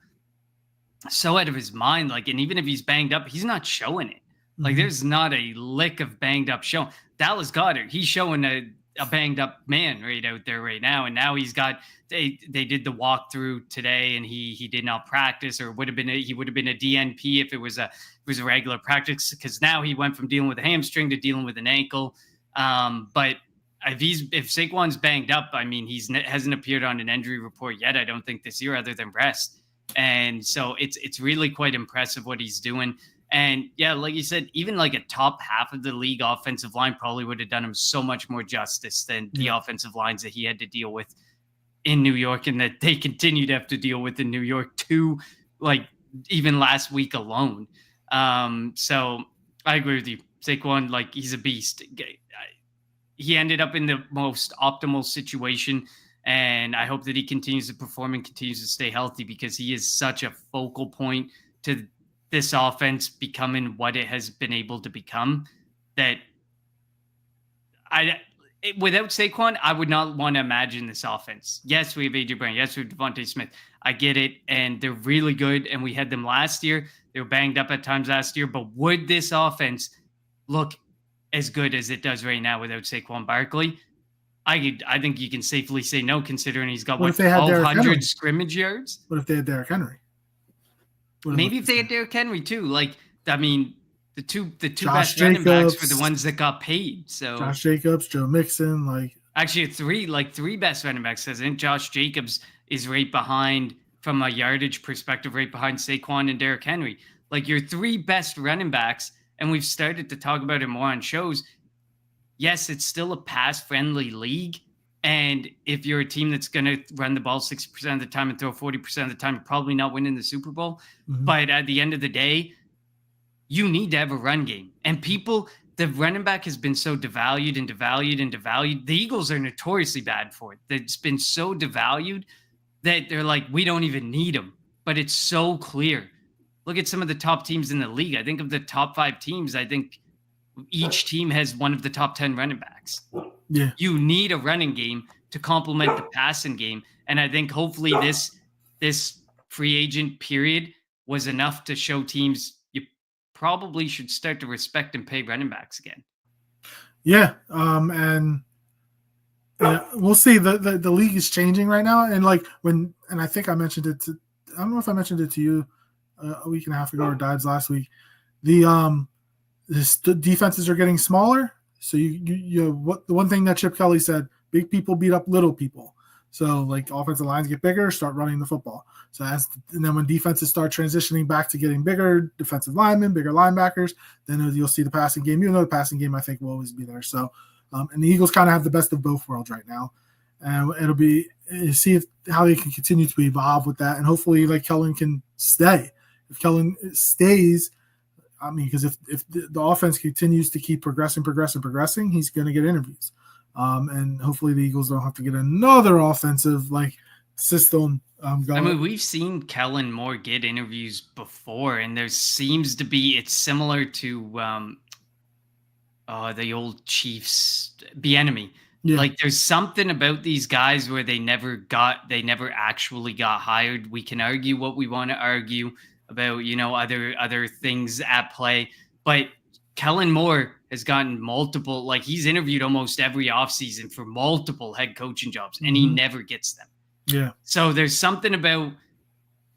out of his mind. Like, and even if he's banged up, he's not showing it. Like, there's not a lick of banged up show. Dallas Goedert, he's showing a banged up man right out there right now. And now he's got, they did the walkthrough today, and he did not practice, or he would have been a DNP if it was a regular practice, because now he went from dealing with a hamstring to dealing with an ankle. But if Saquon's banged up, I mean, hasn't appeared on an injury report yet, I don't think, this year, other than rest. And so it's really quite impressive what he's doing. And yeah, like you said, even like a top half of the league offensive line probably would have done him so much more justice than the offensive lines that he had to deal with in New York, and that they continue to have to deal with in New York too, like even last week alone. So I agree with you. Saquon, like, he's a beast. He ended up in the most optimal situation, and I hope that he continues to perform and continues to stay healthy, because he is such a focal point to this offense becoming what it has been able to become, that without Saquon, I would not want to imagine this offense. Yes, we have AJ Brown. Yes, we have Devontae Smith. I get it. And they're really good. And we had them last year. They were banged up at times last year. But would this offense look as good as it does right now without Saquon Barkley? I think you can safely say no, considering he's got 1,200 scrimmage yards. What if they had Derrick Henry? Maybe if they had Derrick Henry too. Like, I mean, the two best running backs were the ones that got paid. So Josh Jacobs, Joe Mixon, like, actually three best running backs. I think Josh Jacobs is right behind, from a yardage perspective, right behind Saquon and Derrick Henry. Like, your three best running backs, and we've started to talk about it more on shows. Yes, it's still a pass-friendly league. And if you're a team that's going to run the ball 60% of the time and throw 40% of the time, you're probably not winning the Super Bowl. But at the end of the day, you need to have a run game. And the running back has been so devalued and devalued and devalued. The Eagles are notoriously bad for it. It's been so devalued that they're like, we don't even need them. But it's so clear. Look at some of the top teams in the league. I think of the top 5 teams, I think each team has one of the top 10 running backs. Yeah. You need a running game to complement the passing game. And I think hopefully this free agent period was enough to show teams you probably should start to respect and pay running backs again. Yeah. And we'll see. The league is changing right now. And like and I think I mentioned it I don't know if I mentioned it to you a week and a half ago or Dives last week. The defenses are getting smaller. So the one thing that Chip Kelly said, big people beat up little people. So like offensive lines get bigger, start running the football. So and then when defenses start transitioning back to getting bigger defensive linemen, bigger linebackers, then you'll see the passing game. Even though the passing game, I think, will always be there. So and the Eagles kind of have the best of both worlds right now. And it'll be see how they can continue to evolve with that. And hopefully, like, Kellen can stay. If Kellen stays, I mean, because if the offense continues to keep progressing, he's going to get interviews. And hopefully the Eagles don't have to get another offensive system going. I mean, we've seen Kellen Moore get interviews before, and there seems to be, it's similar to the old Chiefs, Bieniemy. Yeah. Like, there's something about these guys where they never actually got hired. We can argue what we want to argue about, other things at play, but Kellen Moore has gotten multiple, he's interviewed almost every offseason for multiple head coaching jobs, and he never gets them. Yeah. So there's something about,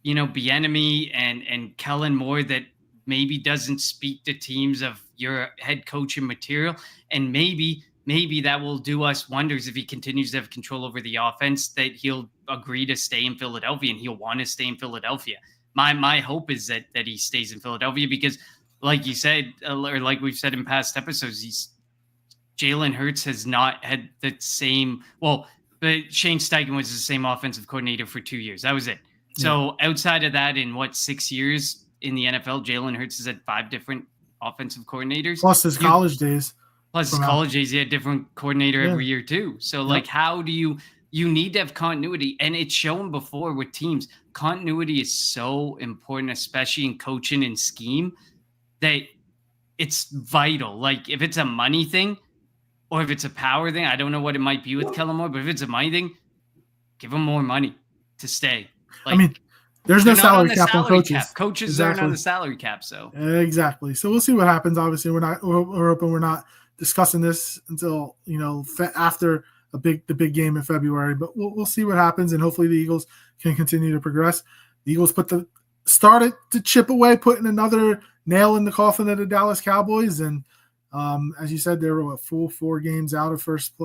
Bieniemy and Kellen Moore that maybe doesn't speak to teams of your head coaching material, and maybe that will do us wonders if he continues to have control over the offense, that he'll agree to stay in Philadelphia, and he'll want to stay in Philadelphia. My hope is that he stays in Philadelphia, because, like you said, or like we've said in past episodes, Jalen Hurts has not had the same. Well, but Shane Steichen was the same offensive coordinator for 2 years. That was it. Yeah. So outside of that, in 6 years in the NFL, Jalen Hurts has had 5 different offensive coordinators. Plus his college days. He had a different coordinator every year too. So how do you you need to have continuity. And it's shown before with teams. Continuity is so important, especially in coaching and scheme, that it's vital. Like if it's a money thing or if it's a power thing, I don't know what it might be with Kellen Moore, but if it's a money thing, give them more money to stay. I mean, there's no salary cap on coaches. Cap. Coaches aren't on the salary cap, so exactly. So we'll see what happens. Obviously, we're hoping we're not discussing this until after the big game in February. But we'll see what happens, and hopefully the Eagles can continue to progress. The Eagles started to chip away, putting another nail in the coffin of the Dallas Cowboys, and as you said, they were full 4 games out of first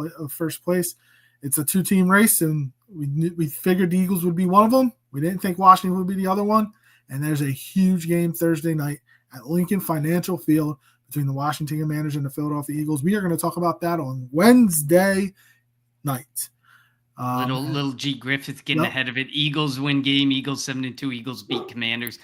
place. It's a 2-team race, and we figured the Eagles would be one of them. We didn't think Washington would be the other one. And there's a huge game Thursday night at Lincoln Financial Field between the Washington Commanders and the Philadelphia Eagles. We are going to talk about that on Wednesday night. Little G Griffith getting ahead of it. Eagles win game. Eagles 7-2. Eagles beat Commanders.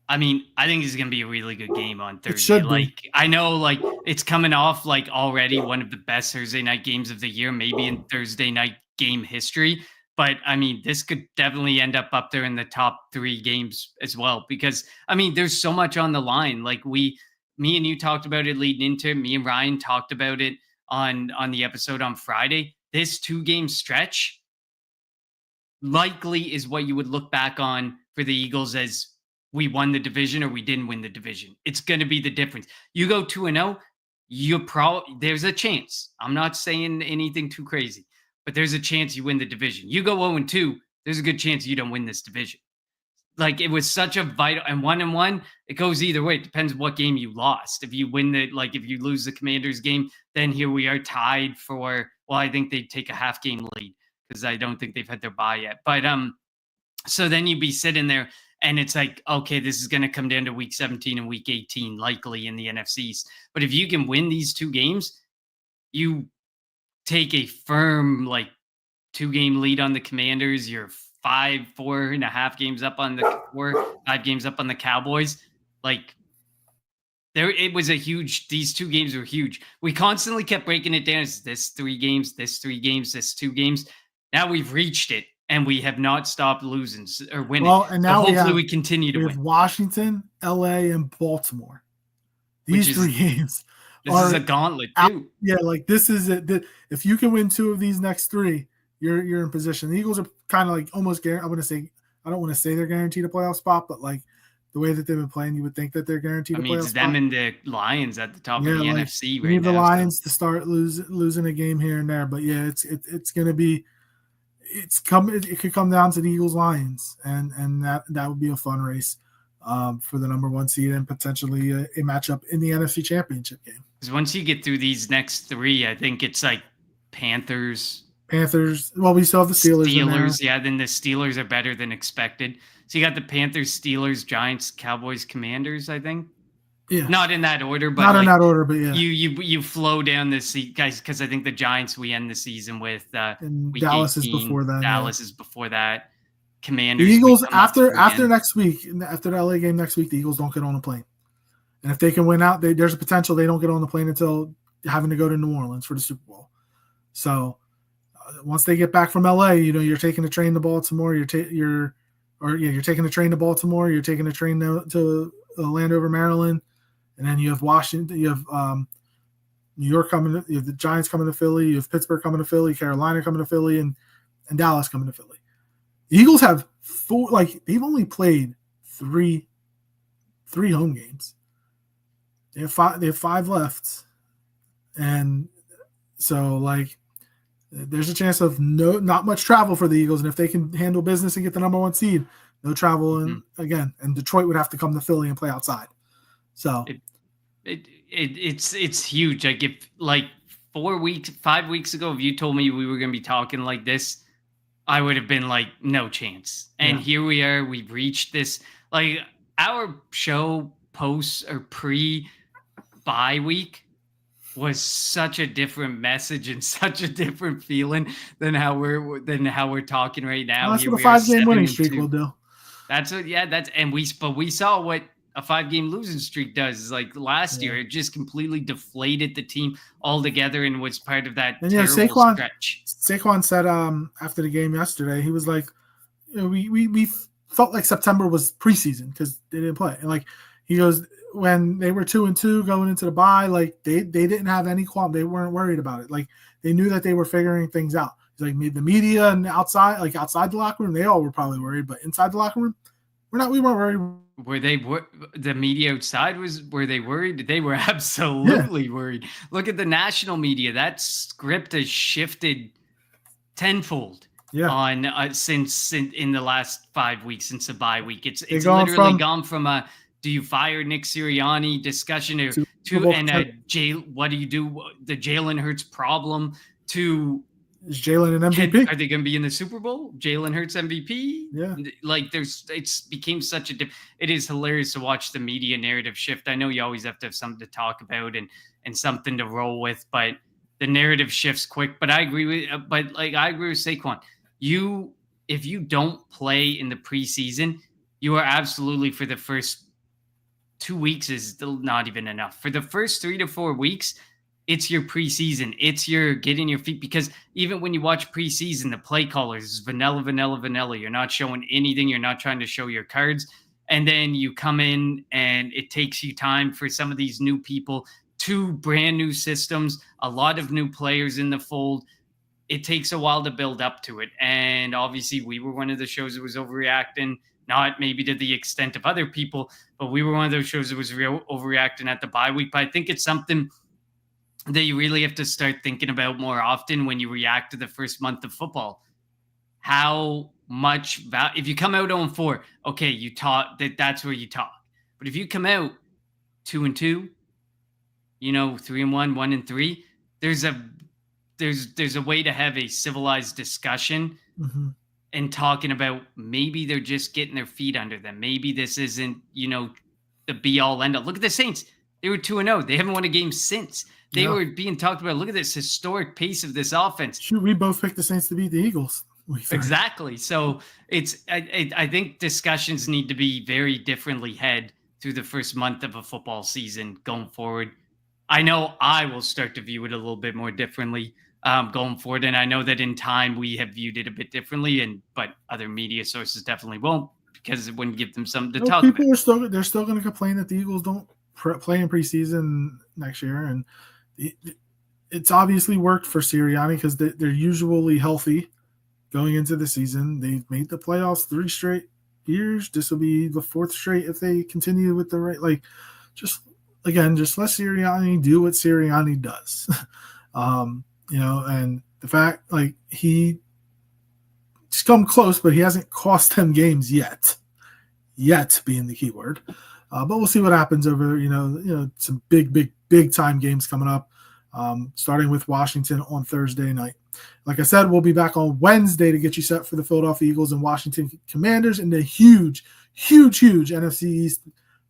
I mean, I think it's going to be a really good game on Thursday. I know, it's coming off already one of the best Thursday night games of the year, maybe in Thursday night game history. But I mean, this could definitely end up there in the top 3 games as well, because I mean, there's so much on the line. Me and you talked about it leading into it. Me and Ryan talked about it on the episode on Friday. This 2-game stretch likely is what you would look back on for the Eagles as we won the division or we didn't win the division. It's going to be the difference. You go 2-0, there's a chance. I'm not saying anything too crazy, but there's a chance you win the division. You go 0-2, there's a good chance you don't win this division. It was such a vital, and 1-1, it goes either way. It depends what game you lost. If you win if you lose the Commanders game, then here we are tied for, I think they'd take a half game lead because I don't think they've had their bye yet. But so then you'd be sitting there and it's okay, this is going to come down to week 17 and week 18, likely in the NFC East. But if you can win these 2 games, you take a firm 2-game lead on the Commanders. You're 4.5 games up on the 5 games up on the Cowboys. It was these 2 games were huge. We constantly kept breaking it down as this 3 games, this 3 games, this 2 games. Now we've reached it and we have not stopped losing or winning. Well, and now hopefully we continue to win. Washington, LA, and Baltimore. These 3 games. This is a gauntlet too. This is it. If you can win 2 of these next 3, you're in position. The Eagles are kind of almost guaranteed. I don't want to say they're guaranteed a playoff spot, but the way that they've been playing, you would think that they're guaranteed a playoff spot. It's them and the Lions at the top of the NFC right now. You need the Lions to start losing a game here and there, but it's going to be. It could come down to the Eagles Lions, and that would be a fun race for the number 1 seed and potentially a matchup in the NFC Championship game. Because once you get through these next 3, I think it's Panthers. Well, we still have the Steelers. Then the Steelers are better than expected. So you got the Panthers, Steelers, Giants, Cowboys, Commanders, I think. Yeah. Not in that order, but not in that order, but yeah. You flow down the seat, guys, because I think the Giants we end the season with and Dallas 18, is before that. Dallas is before that. Commanders. The Eagles after next week, after the LA game next week, the Eagles don't get on the plane. And if they can win out, there's a potential they don't get on the plane until having to go to New Orleans for the Super Bowl. So once they get back from LA, you're taking the train to Baltimore. You're taking the train to Baltimore. You're taking the train to Landover, Maryland, and then you have Washington. You have New York coming. You have the Giants coming to Philly. You have Pittsburgh coming to Philly. Carolina coming to Philly, and Dallas coming to Philly. The Eagles have 4. They've only played three home games. They have 5 left, and so there's a chance of not much travel for the Eagles, and if they can handle business and get the number 1 seed, no travel again. And Detroit would have to come to Philly and play outside. So it's huge. If 5 weeks ago, if you told me we were going to be talking like this, I would have been no chance. And here we are. We've reached this. Our show posts or pre-bye week was such a different message and such a different feeling than how we're talking right now. That's what a 5-game winning streak will do. We saw what a 5-game losing streak does. Like last year, it just completely deflated the team altogether and was part of that terrible stretch. Saquon said after the game yesterday, he was like, we felt like September was preseason because they didn't play. And like he goes, when they were 2-2 going into the bye, like they didn't have any qualm. They weren't worried about it. Like they knew that they were figuring things out. Like the media and outside the locker room, they all were probably worried, but inside the locker room, we weren't worried. Were the media outside were they worried? They were absolutely worried. Look at the national media. That script has shifted tenfold on since in the last 5 weeks since the bye week. It's literally gone from a do you fire Nick Sirianni discussion what do you do the Jalen Hurts problem to is Jalen an MVP? Are they going to be in the Super Bowl? Jalen Hurts MVP? Yeah. Like it's became such it is hilarious to watch the media narrative shift. I know you always have to have something to talk about and something to roll with, but the narrative shifts quick. But I agree with Saquon. If you don't play in the preseason, you are absolutely, for the first 2 weeks is still not even enough. For the first 3 to 4 weeks, it's your preseason. It's your getting your feet, because even when you watch preseason, the play callers is vanilla. You're not showing anything. You're not trying to show your cards. And then you come in and it takes you time for some of these new people, 2 brand new systems, a lot of new players in the fold. It takes a while to build up to it. And obviously we were one of the shows that was overreacting, not maybe to the extent of other people, but we were one of those shows that was overreacting at the bye week. But I think it's something that you really have to start thinking about more often when you react to the first month of football. How much if you come out 0-4, okay, you talk that's where you talk. But if you come out 2-2, 3-1, 1-3, there's a way to have a civilized discussion and talking about maybe they're just getting their feet under them. Maybe this isn't, the be all end all. Look at the Saints. They were 2-0. They haven't won a game since. They were being talked about. Look at this historic pace of this offense. Shoot, we both picked the Saints to beat the Eagles. Exactly. So I think discussions need to be very differently had through the first month of a football season going forward. I know I will start to view it a little bit more differently going forward. And I know that in time we have viewed it a bit differently, but other media sources definitely won't, because it wouldn't give them something to talk about. People they're still going to complain that the Eagles don't play in preseason next year. And it's obviously worked for Sirianni because they're usually healthy going into the season. They've made the playoffs 3 straight years. This will be the 4th straight if they continue with the right. Just let Sirianni do what Sirianni does. And the fact he's come close, but he hasn't cost them games yet. Yet being the key word. But we'll see what happens over, some big time games coming up, starting with Washington on Thursday night. Like I said, we'll be back on Wednesday to get you set for the Philadelphia Eagles and Washington Commanders in the huge NFC East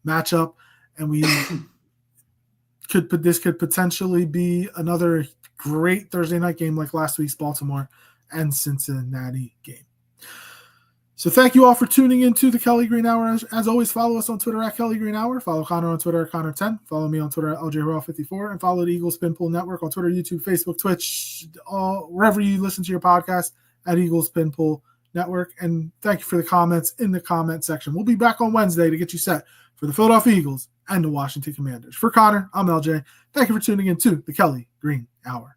matchup. And this could potentially be another great Thursday night game like last week's Baltimore and Cincinnati game. So thank you all for tuning into the Kelly Green Hour. As always, follow us on Twitter at Kelly Green Hour. Follow Connor on Twitter at Connor10. Follow me on Twitter at LJRaw54. And follow the Eagles Spin Pool Network on Twitter, YouTube, Facebook, Twitch, wherever you listen to your podcast at Eagles Spin Pool Network. And thank you for the comments in the comment section. We'll be back on Wednesday to get you set for the Philadelphia Eagles and the Washington Commanders. For Connor, I'm LJ. Thank you for tuning in to the Kelly Green Hour.